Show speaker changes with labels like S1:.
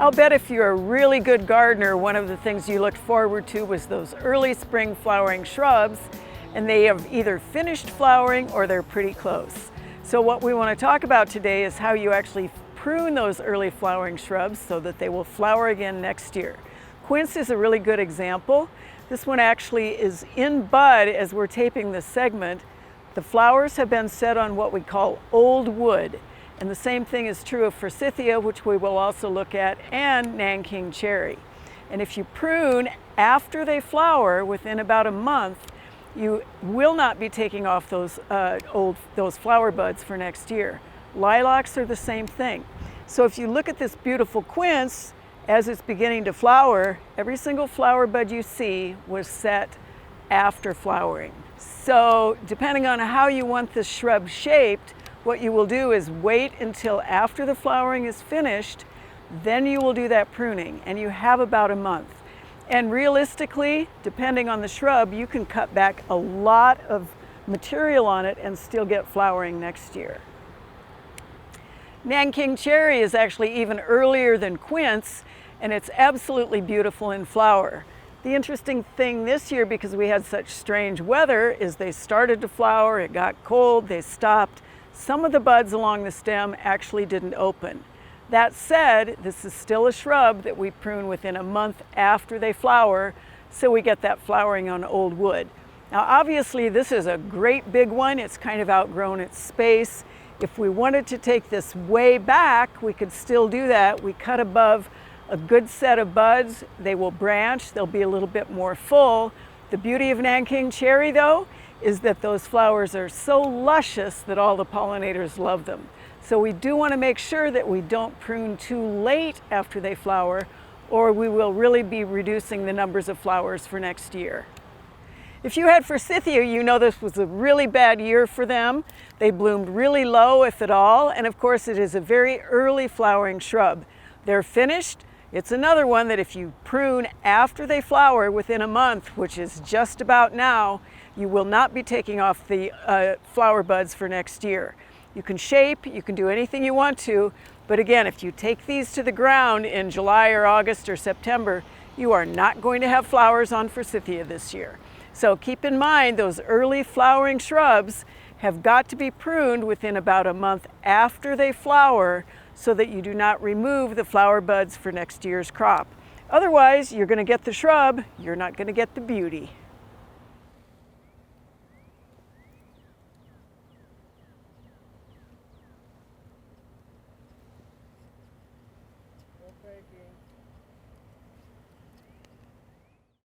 S1: I'll bet if you're a really good gardener, one of the things you looked forward to was those early spring flowering shrubs, and they have either finished flowering or they're pretty close. So what we want to talk about today is how you actually prune those early flowering shrubs so that they will flower again next year. Quince is a really good example. This one actually is in bud as we're taping this segment. The flowers have been set on what we call old wood. And the same thing is true of Forsythia, which we will also look at, and Nanking cherry. And if you prune after they flower within about a month, you will not be taking off those flower buds for next year. Lilacs are the same thing. So if you look at this beautiful quince, as it's beginning to flower, every single flower bud you see was set after flowering. So depending on how you want this shrub shaped, what you will do is wait until after the flowering is finished, then you will do that pruning, and you have about a month. And realistically, depending on the shrub, you can cut back a lot of material on it and still get flowering next year. Nanking cherry is actually even earlier than quince, and it's absolutely beautiful in flower. The interesting thing this year, because we had such strange weather, is they started to flower, it got cold, they stopped. Some of the buds along the stem actually didn't open. That said, this is still a shrub that we prune within a month after they flower, so we get that flowering on old wood. Now obviously this is a great big one, it's kind of outgrown its space. If we wanted to take this way back, we could still do that. We cut above a good set of buds, they will branch, they'll be a little bit more full. The beauty of Nanking cherry though, is that those flowers are so luscious that all the pollinators love them. So we do want to make sure that we don't prune too late after they flower, or we will really be reducing the numbers of flowers for next year. If you had Forsythia, you know this was a really bad year for them. They bloomed really low, if at all, and of course it is a very early flowering shrub. They're finished. It's another one that if you prune after they flower within a month, which is just about now, you will not be taking off the flower buds for next year. You can shape, you can do anything you want to, but again, if you take these to the ground in July or August or September, you are not going to have flowers on Forsythia this year. So keep in mind those early flowering shrubs have got to be pruned within about a month after they flower so that you do not remove the flower buds for next year's crop. Otherwise, you're going to get the shrub, you're not going to get the beauty.